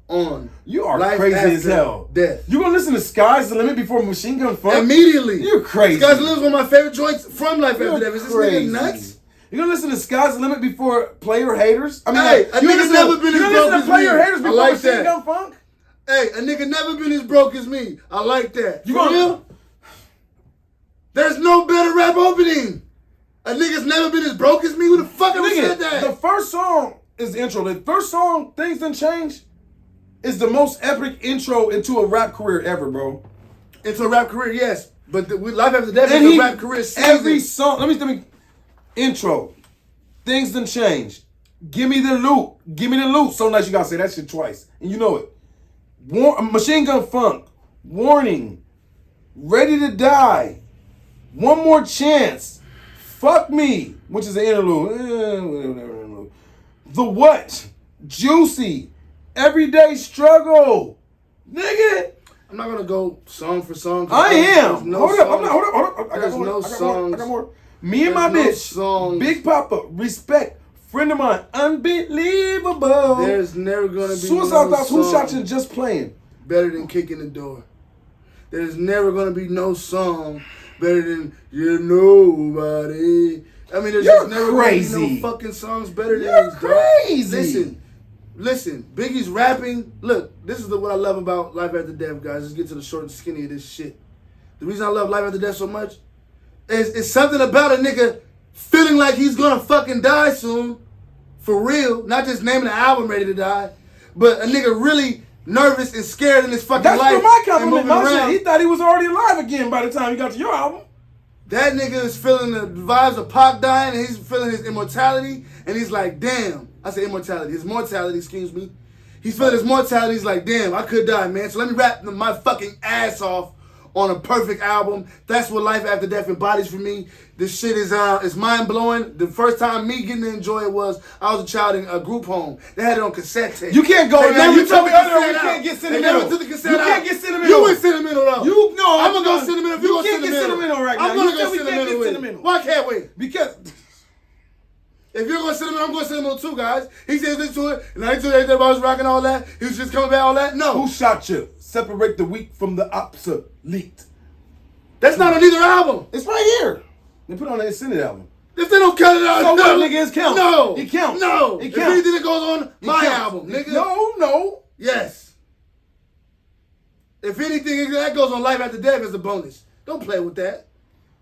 on You are Life crazy as After hell. Death. You gonna listen to Sky's the Limit before Machine Gun Funk? Immediately. You're crazy. Sky's the Limit is one of my favorite joints from Life You're After Death. Is this crazy. nigga nuts? You gonna listen to Sky's the Limit before Player Haters? I mean, Hey, like, a you nigga's listen never to- been you as gonna broke listen as to Player me. Haters I before like Machine that. Gun Funk? Hey, a nigga never been as broke as me. I like that. You For gonna- real? There's no better rap opening. A nigga's never been as broke as me. Who the fuck ever said that? The first song is the intro. The first song, Things Done Change, is the most epic intro into a rap career ever, bro. Into a rap career, yes. But with Life After Death And is he, a rap career season. every song, let me, intro, Things Done Change, Give Me the Loot. So nice you gotta say that shit twice. And you know it. Machine Gun Funk, Warning, Ready to Die, One More Chance, Fuck Me, which is an interlude. The What? Juicy, Everyday Struggle. Nigga. I'm not gonna go song for song. I am. There's no Hold up. songs. Hold up. I There's got more. no I got more. songs. I got more. Me and my There's no bitch. songs. Big Papa. Respect. Friend of mine. Unbelievable. There's never gonna be Suicide no Thoughts. Who shot song you just playing? better than Kicking the Door. There's never gonna be no song better than You're Nobody. I mean, there's You're just never crazy. gonna be no fucking songs better than You're these, dog. crazy. Listen. Biggie's rapping. Look, this is what I love about Life After Death, guys. Let's get to the short and skinny of this shit. The reason I love Life After Death so much is something about a nigga feeling like he's gonna fucking die soon, for real. Not just naming the album Ready to Die, but a nigga really nervous and scared in his fucking That's life. for my and compliment. moving My around. shit. He thought he was already alive again by the time he got to your album. That nigga is feeling the vibes of Pac dying, and he's feeling his immortality, and he's like, damn. I say immortality. His mortality, excuse me. He's feeling his mortality. He's like, damn, I could die, man. So let me rap my fucking ass off on a perfect album. That's what Life After Death embodies for me. This shit is mind blowing. The first time me getting to enjoy it was I was a child in a group home. They had it on cassette tape. You can't go They in there. never You told me took the earlier we cassette can't out. get They sentimental. never took the cassette You out. can't get sentimental. You went sentimental though. You know. I'm gonna go sentimental. If you go can't get sentimental. sentimental right now. I'm gonna You go said we can't sentimental get with it. sentimental. Why can't we? Because If you're going sentimental, I'm going sentimental too, guys. He says this to it, and I told everybody was rocking all that. He was just coming back all that. No. who shot you? Separate the weak from the obsolete. That's not on either album. It's right here. They put it on the extended album. If they don't cut it out, So no. what, nigga? It's count. No. It counts. No. It If counts. anything that goes on my counts. album, nigga. No. Yes. If anything that goes on Life After Death is a bonus. Don't play with that.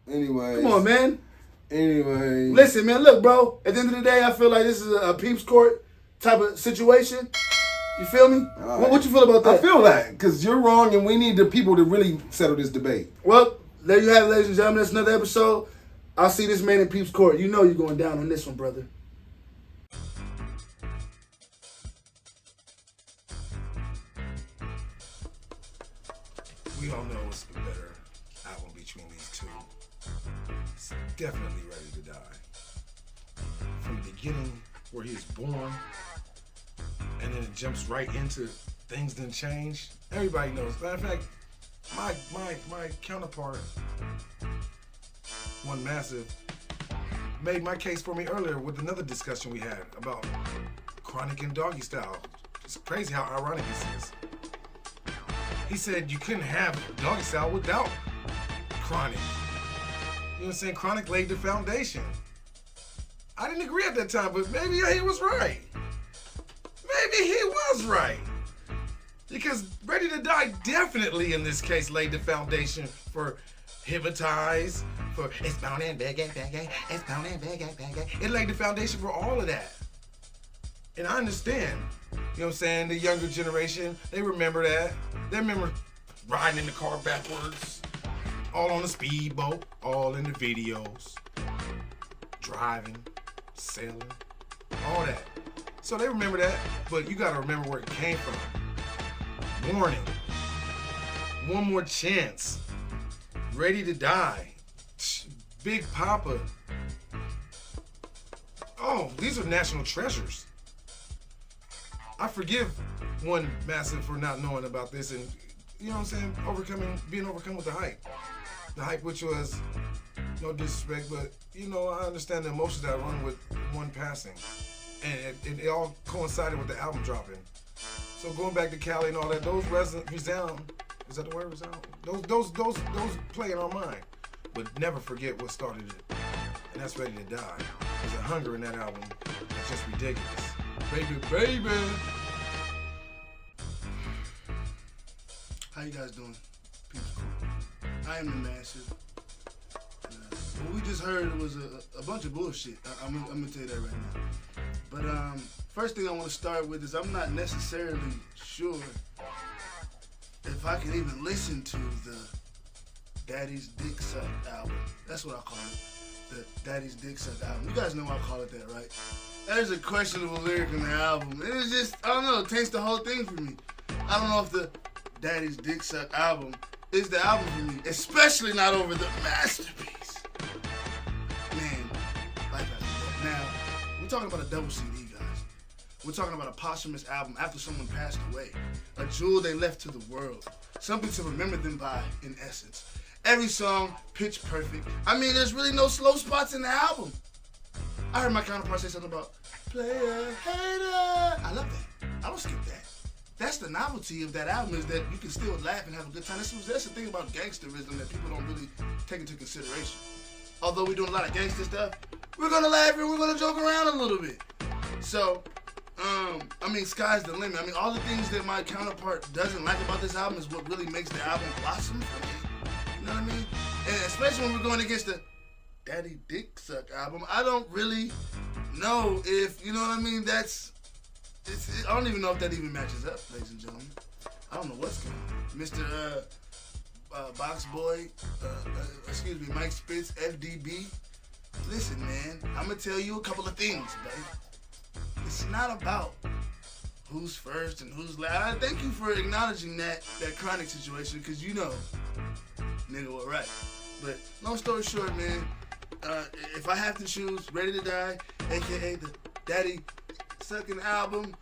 Anyway. Come on, man. Anyway. Listen, man. Look, bro. At the end of the day, I feel like this is a peeps court type of situation. You feel me? right. What you feel about that? I feel that because you're wrong, and we need the people to really settle this debate. Well, there you have it, ladies and gentlemen. That's another episode. I'll see this man in Peeps Court. You know you're going down on this one, brother. We all know it's the better album between these two. It's definitely Ready to Die. From the beginning, where he was born, and then it jumps right into Things Done Change. Everybody knows. Matter of fact, my counterpart, one MassV, made my case for me earlier with another discussion we had about Chronic and Doggy Style. It's crazy how ironic this is. He said you couldn't have Doggy Style without Chronic. You know what I'm saying? Chronic laid the foundation. I didn't agree at that time, but maybe he was right. Maybe he was right. Because Ready to Die definitely in this case laid the foundation for Hypnotize, for It's Bound and Baggy, It's Bound and Baggy. It laid the foundation for all of that. And I understand, you know what I'm saying, the younger generation, they remember that. They remember riding in the car backwards, all on a speedboat, all in the videos, driving, sailing, all that. So they remember that, but you gotta remember where it came from. Warning, One More Chance, Ready to Die, Big Papa. Oh, these are national treasures. I forgive one Massive for not knowing about this and, you know what I'm saying, being overcome with the hype. The hype which was, no disrespect, but, you know, I understand the emotions that run with one passing. And it all coincided with the album dropping. So going back to Cali and all that, those resound. Is that the word, resound? Those play in our mind. But never forget what started it. And that's Ready to Die. There's a hunger in that album that's just ridiculous. Baby. How you guys doing? People's cool. I am the Massive. What we just heard was a bunch of bullshit. I'm gonna tell you that right now. But first thing I want to start with is I'm not necessarily sure if I can even listen to the Daddy's Dick Suck album. That's what I call it. The Daddy's Dick Suck album. You guys know I call it that, right? There's a questionable lyric in the album. And it's just, I don't know, it takes the whole thing for me. I don't know if the Daddy's Dick Suck album is the album for me, especially not over the masterpiece. Man, like that. Now, we're talking about a double CD, guys. We're talking about a posthumous album after someone passed away. A jewel they left to the world. Something to remember them by, in essence. Every song, pitch perfect. I mean, there's really no slow spots in the album. I heard my counterpart say something about player, hater. I love that. I don't skip that. That's the novelty of that album, is that you can still laugh and have a good time. That's the thing about gangsterism that people don't really take into consideration. Although we're doing a lot of gangster stuff, we're gonna laugh and we're gonna joke around a little bit. So, I mean, sky's the limit. I mean, all the things that my counterpart doesn't like about this album is what really makes the album blossom for me. You know what I mean? And especially when we're going against the Daddy Dick Suck album, I don't really know if, you know what I mean, I don't even know if that even matches up, ladies and gentlemen. I don't know what's going on. Mr. Box Boy, Mike Spitz, FDB. Listen, man, I'm going to tell you a couple of things, buddy. It's not about who's first and who's last. I thank you for acknowledging that Chronic situation, because you know, nigga, what right. But long story short, man, if I have to choose Ready to Die, a.k.a. the Daddy Sucking album,